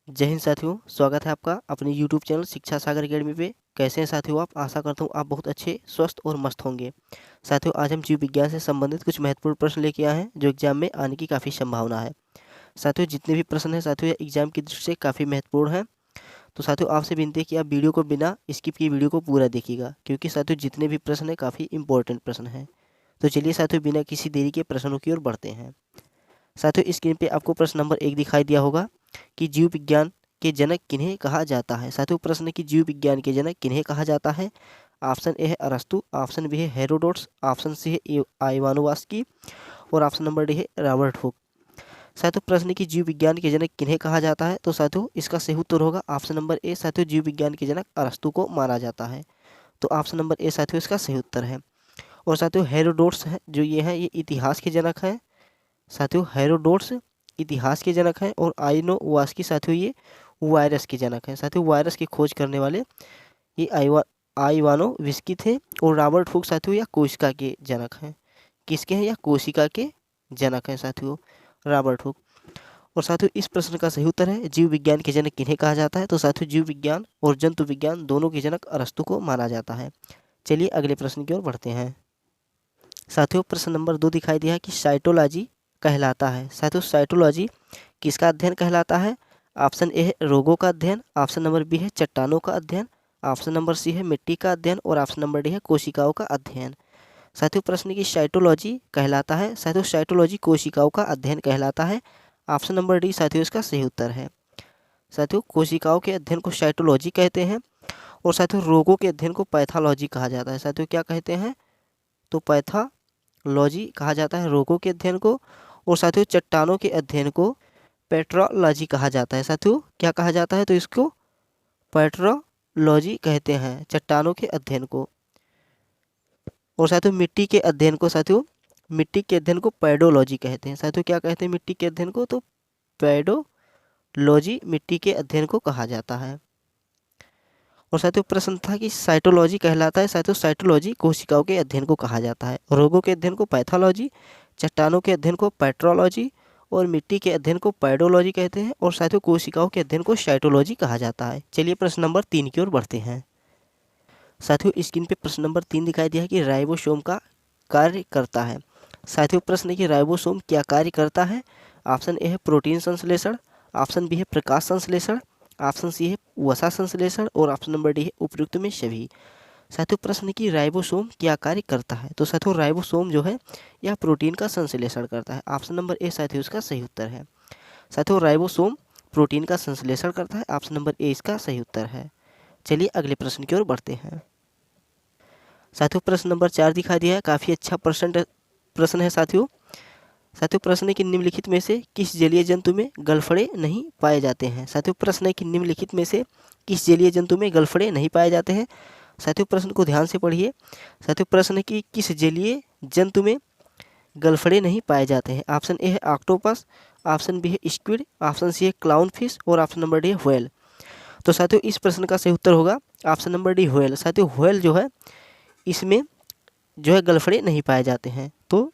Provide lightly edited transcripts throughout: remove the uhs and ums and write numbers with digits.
जय हिंद साथियों, स्वागत है आपका अपने YouTube चैनल शिक्षा सागर अकेडमी पे। कैसे हैं साथियों आप? आशा करता हूँ आप बहुत अच्छे, स्वस्थ और मस्त होंगे। साथियों, आज हम जीव विज्ञान से संबंधित कुछ महत्वपूर्ण प्रश्न लेके आए हैं जो एग्जाम में आने की काफ़ी संभावना है। साथियों, जितने भी प्रश्न हैं साथियों, ये एग्जाम की दृष्टि से काफ़ी महत्वपूर्ण है। तो साथियों, आपसे विनती है कि आप वीडियो को बिना स्किप किए वीडियो को पूरा देखिएगा, क्योंकि साथियों जितने भी प्रश्न हैं काफ़ी इंपॉर्टेंट प्रश्न हैं। तो चलिए साथियों, बिना किसी देरी के प्रश्नों की ओर बढ़ते हैं। साथियों, स्क्रीन पे आपको प्रश्न नंबर 1 दिखाई दिया होगा कि जीव विज्ञान के जनक किन्हें कहा जाता है। साथियों, प्रश्न है कि जीव विज्ञान के जनक किन्हें कहा जाता है। ऑप्शन ए है अरस्तु, ऑप्शन बी है हेरोडोट्स, ऑप्शन सी है आइवानोवास्की और ऑप्शन नंबर डी है रॉबर्ट हुक। साथियों, प्रश्न है कि जीव विज्ञान के जनक किन्हें कहा जाता है, तो साथियों इसका सही उत्तर होगा ऑप्शन नंबर ए। साथियों, जीव विज्ञान के जनक अरस्तु को माना जाता है। तो ऑप्शन नंबर ए साथियों इसका सही उत्तर है। और साथियों, हेरोडोट्स है जो ये इतिहास के जनक हैं। साथियों, हेरोडोट्स इतिहास के जनक हैं और आइनोवास्की साथियों ये वायरस के जनक हैं। साथियों, वायरस की खोज करने वाले ये आइवानोविस्की थे। और रॉबर्ट हुक साथियों या कोशिका के जनक हैं। किसके हैं? या कोशिका के जनक हैं साथियों, रॉबर्ट हुक। और साथियों, इस प्रश्न का सही उत्तर है जीव विज्ञान के जनक किन्हें कहा जाता है। तो साथियों, जीव विज्ञान और जंतु विज्ञान दोनों के जनक अरस्तु को माना जाता है। चलिए अगले प्रश्न की ओर बढ़ते हैं। साथियों, प्रश्न नंबर 2 दिखाई दिया है कि साइटोलॉजी कहलाता है। साथियों, साइटोलॉजी किसका अध्ययन कहलाता है? ऑप्शन ए है रोगों का अध्ययन, ऑप्शन नंबर बी है चट्टानों का अध्ययन, ऑप्शन नंबर सी है मिट्टी का अध्ययन और ऑप्शन नंबर डी है कोशिकाओं का अध्ययन। साथियों, प्रश्न की साइटोलॉजी कहलाता है। साथियों, साइटोलॉजी कोशिकाओं का अध्ययन कहलाता है। ऑप्शन नंबर डी साथियों इसका सही उत्तर है। साथियों, कोशिकाओं के अध्ययन को साइटोलॉजी कहते हैं। और साथियों, रोगों के अध्ययन को पैथोलॉजी कहा जाता है। साथियों, क्या कहते हैं? तो पैथोलॉजी कहा जाता है रोगों के अध्ययन को। और साथियों, चट्टानों के अध्ययन को पेट्रोलॉजी कहा जाता है। साथियों, क्या कहा जाता है? तो इसको पेट्रोलॉजी कहते हैं चट्टानों के अध्ययन को। और साथियों, मिट्टी के अध्ययन को साथियों मिट्टी के अध्ययन को पैडोलॉजी कहते हैं। साथियों, क्या कहते हैं मिट्टी के अध्ययन को? तो पैडोलॉजी मिट्टी के अध्ययन को कहा जाता है। और साथियों, प्रश्न था कि साइटोलॉजी कहलाता है। साथियों, साइटोलॉजी कोशिकाओं के अध्ययन को कहा जाता है। रोगों के अध्ययन को पैथोलॉजी, चट्टानों के अध्ययन को पेट्रोलॉजी और मिट्टी के अध्ययन को पैडोलॉजी कहते हैं। और साथियों, कोशिकाओं के अध्ययन को साइटोलॉजी कहा जाता है। चलिए प्रश्न नंबर 3 की ओर बढ़ते हैं। साथियों, स्क्रीन पे प्रश्न नंबर 3 दिखाई दिया है कि राइबोसोम का कार्य करता है। साथियों, प्रश्न है कि राइबोसोम क्या कार्य करता है। ऑप्शन ए है प्रोटीन संश्लेषण, ऑप्शन बी है प्रकाश संश्लेषण, ऑप्शन सी है वसा संश्लेषण और ऑप्शन नंबर डी है उपयुक्त में सभी। साथियों, प्रश्न की राइबोसोम क्या कार्य करता है। तो साथियों, राइबोसोम जो है यह प्रोटीन का संश्लेषण करता है। ऑप्शन नंबर ए साथियों इसका सही उत्तर है। साथियों, राइबोसोम प्रोटीन का संश्लेषण करता है। ऑप्शन नंबर ए इसका सही उत्तर है। चलिए अगले प्रश्न की ओर बढ़ते हैं। साथियों, प्रश्न नंबर 4 दिखाई दिया है। काफ़ी अच्छा प्रश्न है साथियों। साथियों, प्रश्न है कि निम्नलिखित में से किस जलीय जंतु में गलफड़े नहीं पाए जाते हैं। साथियों, प्रश्न है कि निम्नलिखित में से किस जलीय जंतु में गलफड़े नहीं पाए जाते हैं। साथियों, प्रश्न को ध्यान से पढ़िए। साथियों, प्रश्न है कि किस जलीय जंतु में गलफड़े नहीं पाए जाते हैं। ऑप्शन ए है ऑक्टोपस, ऑप्शन बी है स्क्विड, ऑप्शन सी है क्लाउन फिश और ऑप्शन नंबर डी है व्हेल। तो साथियों, इस प्रश्न का सही उत्तर होगा ऑप्शन नंबर डी व्हेल। साथियों, व्हेल जो है इसमें जो है गलफड़े नहीं पाए जाते हैं। तो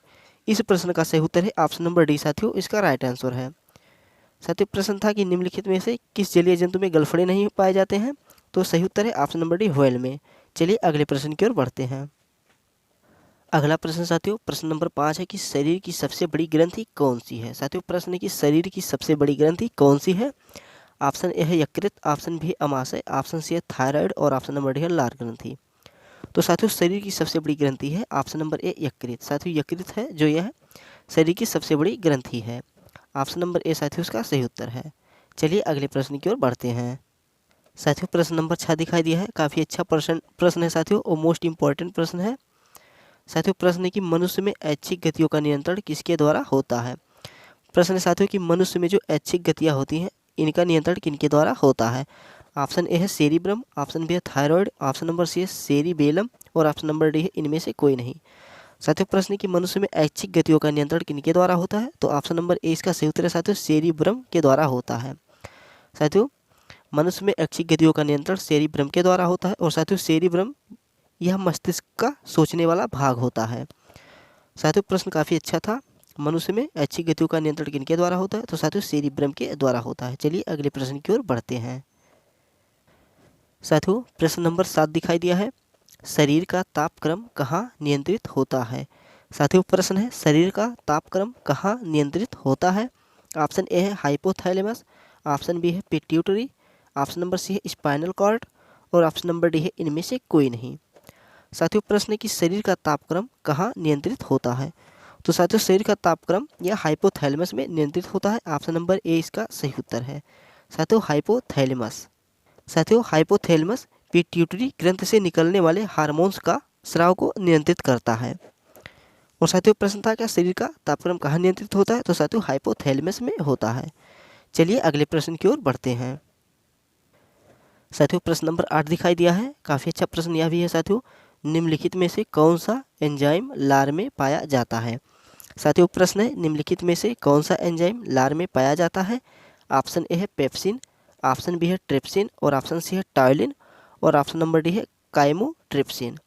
इस प्रश्न का सही उत्तर है ऑप्शन नंबर डी साथियों इसका राइट आंसर है। साथियों, प्रश्न था कि निम्नलिखित में से किस जलीय जंतु में गलफड़े नहीं पाए जाते हैं। तो सही उत्तर है ऑप्शन नंबर डी व्हेल में। चलिए अगले प्रश्न की ओर बढ़ते हैं। अगला प्रश्न साथियों, प्रश्न नंबर 5 है कि शरीर की सबसे बड़ी ग्रंथि कौन सी है। साथियों, प्रश्न है कि शरीर की सबसे बड़ी ग्रंथि कौन सी है। ऑप्शन ए है यकृत, ऑप्शन बी है अमाशय, ऑप्शन सी है थायराइड और ऑप्शन नंबर डी है लार ग्रंथि। तो साथियों, शरीर की सबसे बड़ी ग्रंथि है ऑप्शन नंबर ए यकृत। साथियों, यकृत है जो यह शरीर की सबसे बड़ी ग्रंथि है। ऑप्शन नंबर ए साथियों उसका सही उत्तर है। चलिए अगले प्रश्न की ओर बढ़ते हैं। साथियों, प्रश्न नंबर 6 दिखाई दिया है। काफ़ी अच्छा प्रश्न है साथियों और मोस्ट इंपॉर्टेंट प्रश्न है। साथियों, प्रश्न है कि मनुष्य में ऐच्छिक गतियों का नियंत्रण किसके द्वारा होता है। प्रश्न है साथियों कि मनुष्य में जो ऐच्छिक गतियाँ होती हैं इनका नियंत्रण किनके द्वारा होता है। ऑप्शन ए है सेरिब्रम, ऑप्शन बी है थायराइड, ऑप्शन नंबर सी है सेरिबेलम और ऑप्शन नंबर डी है इनमें से कोई नहीं। साथियों, प्रश्न है कि मनुष्य में ऐच्छिक गतियों का नियंत्रण किनके द्वारा होता है। तो ऑप्शन नंबर ए इसका सही उत्तर है साथियों सेरिब्रम के द्वारा होता है। साथियों, मनुष्य में ऐच्छिक गतियों का नियंत्रण सेरिब्रम के द्वारा होता है। और साथियों, सेरिब्रम यह मस्तिष्क का सोचने वाला भाग होता है। साथियों, प्रश्न काफ़ी अच्छा था मनुष्य में ऐच्छिक गतियों का नियंत्रण किनके द्वारा होता है? तो साथियों सेरिब्रम के द्वारा होता है। चलिए अगले प्रश्न की ओर बढ़ते हैं। साथियों प्रश्न नंबर 7 दिखाई दिया है, शरीर का तापक्रम कहाँ नियंत्रित होता है? साथियों प्रश्न है, शरीर का तापक्रम कहाँ नियंत्रित होता है? ऑप्शन ए है हाइपोथैलेमस, ऑप्शन बी है पिट्यूटरी, ऑप्शन नंबर सी है स्पाइनल कॉर्ड और ऑप्शन नंबर डी है इनमें से कोई नहीं। साथियों प्रश्न है कि शरीर का तापक्रम कहाँ नियंत्रित होता है? तो साथियों शरीर का तापक्रम या हाइपोथैलेमस में नियंत्रित होता है। ऑप्शन नंबर ए इसका सही उत्तर है। साथियों हाइपोथैलेमस। साथियों हाइपोथैलेमस पिट्यूटरी ग्रंथ से निकलने वाले हार्मोन्स का स्राव को नियंत्रित करता है। और साथियों प्रश्न था क्या शरीर का तापक्रम कहाँ नियंत्रित होता है? तो साथियों हाइपोथैलेमस में होता है। चलिए अगले प्रश्न की ओर बढ़ते हैं। साथियों प्रश्न नंबर 8 दिखाई दिया है, काफ़ी अच्छा प्रश्न यह भी है। साथियों निम्नलिखित में से कौन सा एंजाइम लार में पाया जाता है? साथियों प्रश्न है, निम्नलिखित में से कौन सा एंजाइम लार में पाया जाता है? ऑप्शन ए है पेप्सिन, ऑप्शन बी है ट्रिप्सिन और ऑप्शन सी है टायलिन और ऑप्शन नंबर डी है काइमोट्रिप्सिन।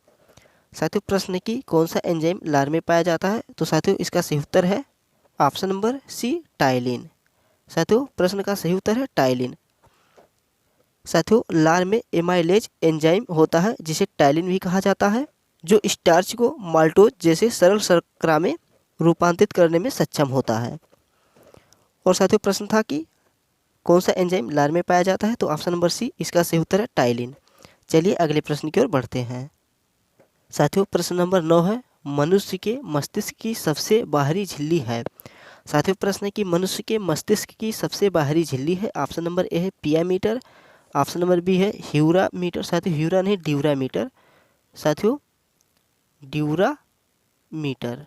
साथियों प्रश्न है कि कौन सा एंजाइम लार में पाया जाता है? तो साथियों इसका सही उत्तर है ऑप्शन नंबर सी टायलिन। साथियों प्रश्न का सही उत्तर है टायलिन। साथियों लार में एमाइलेज एंजाइम होता है जिसे टायलिन भी कहा जाता है, जो स्टार्च को माल्टोज जैसे सरल शर्करा में रूपांतरित करने में सक्षम होता है। और साथियों प्रश्न था कि कौन सा एंजाइम लार में पाया जाता है? तो ऑप्शन नंबर सी इसका सही उत्तर है टायलिन। चलिए अगले प्रश्न की ओर बढ़ते हैं। साथियों प्रश्न नंबर 9 है, मनुष्य के मस्तिष्क की सबसे बाहरी झिल्ली है। साथियों प्रश्न है कि मनुष्य के मस्तिष्क की सबसे बाहरी झिल्ली है। ऑप्शन नंबर ए है पियामीटर, ऑप्शन नंबर बी है ह्यूरामीटर, साथियों ह्यूरा नहीं ड्यूरामीटर, साथियों ड्यूरामीटर।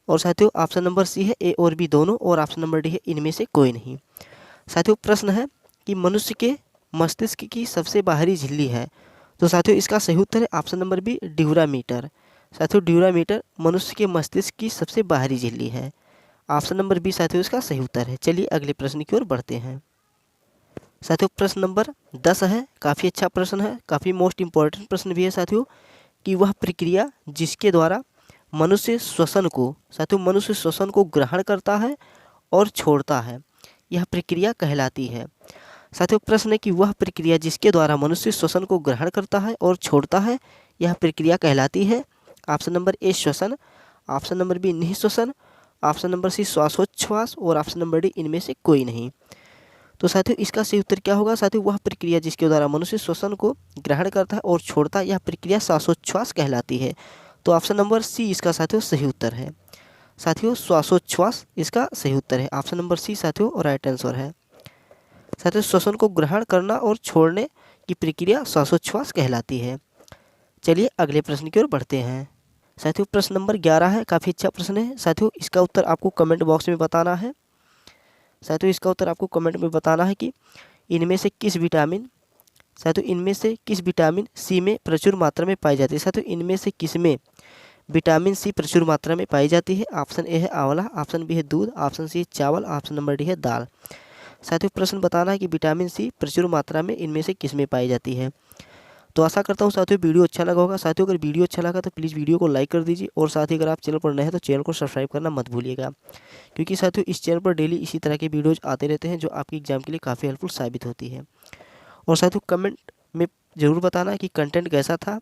और साथियों ऑप्शन नंबर सी है ए और बी दोनों और ऑप्शन नंबर डी है इनमें से कोई नहीं। साथियों प्रश्न है कि मनुष्य के मस्तिष्क की सबसे बाहरी झिल्ली है, तो साथियों इसका सही उत्तर है ऑप्शन नंबर बी ड्यूरामीटर। साथियों ड्यूरामीटर मनुष्य के मस्तिष्क की सबसे बाहरी झिल्ली है। ऑप्शन नंबर बी साथियों इसका सही उत्तर है। चलिए अगले प्रश्न की ओर बढ़ते हैं। साथियों प्रश्न नंबर 10 है, काफ़ी अच्छा प्रश्न है, काफ़ी मोस्ट इम्पॉर्टेंट प्रश्न भी है साथियों, कि वह प्रक्रिया जिसके द्वारा मनुष्य श्वसन को, साथियों मनुष्य श्वसन को ग्रहण करता है और छोड़ता है, यह प्रक्रिया कहलाती है। साथियों प्रश्न है कि वह प्रक्रिया जिसके द्वारा मनुष्य श्वसन को ग्रहण करता है और छोड़ता है, यह प्रक्रिया कहलाती है। ऑप्शन नंबर ए श्वसन, ऑप्शन नंबर बी निःश्वसन, ऑप्शन नंबर सी श्वासोच्छ्वास और ऑप्शन नंबर डी इनमें से कोई नहीं। तो साथियों इसका सही उत्तर क्या होगा? साथियों वह प्रक्रिया जिसके द्वारा मनुष्य श्वसन को ग्रहण करता है और छोड़ता है, यह प्रक्रिया श्वासोच्छ्वास कहलाती है। तो ऑप्शन नंबर सी इसका साथियों सही उत्तर है। साथियों श्वासोच्छ्वास इसका सही उत्तर है। ऑप्शन नंबर सी साथियों राइट आंसर है। साथियों श्वसन को ग्रहण करना और छोड़ने की प्रक्रिया श्वासोच्छ्वास कहलाती है। चलिए अगले प्रश्न की ओर बढ़ते हैं। साथियों प्रश्न नंबर 11 है, काफ़ी अच्छा प्रश्न है साथियों, इसका उत्तर आपको कमेंट बॉक्स में बताना है। साथियों इसका उत्तर आपको कमेंट में बताना है कि इनमें से किस विटामिन, साथियों इनमें से किस विटामिन सी में प्रचुर मात्रा में पाई जाती है? साथियों इनमें से किस में विटामिन सी प्रचुर मात्रा में पाई जाती है? ऑप्शन ए है आंवला, ऑप्शन बी है दूध, ऑप्शन सी है चावल, ऑप्शन नंबर डी है दाल। साथियों प्रश्न बताना है कि विटामिन सी प्रचुर मात्रा में इनमें से किस में पाई जाती है। तो आशा करता हूँ साथियों वीडियो अच्छा लगा होगा। साथियों अगर वीडियो अच्छा लगा तो प्लीज़ वीडियो को लाइक कर दीजिए और साथ ही अगर आप चैनल पर नए हैं तो चैनल को सब्सक्राइब करना मत भूलिएगा, क्योंकि साथियों इस चैनल पर डेली इसी तरह के वीडियोज़ आते रहते हैं जो आपकी एग्जाम के लिए काफ़ी हेल्पफुल साबित होती है। और साथियों कमेंट में ज़रूर बताना कि कंटेंट कैसा था।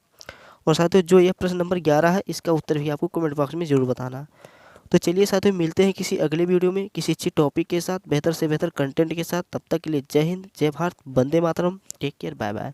और साथियों जो यह प्रश्न नंबर 11 है इसका उत्तर भी आपको कमेंट बॉक्स में ज़रूर बताना। तो चलिए साथियों मिलते हैं किसी अगले वीडियो में किसी अच्छी टॉपिक के साथ, बेहतर से बेहतर कंटेंट के साथ। तब तक के लिए जय हिंद, जय Bharat, Vande Mataram, take care, bye bye.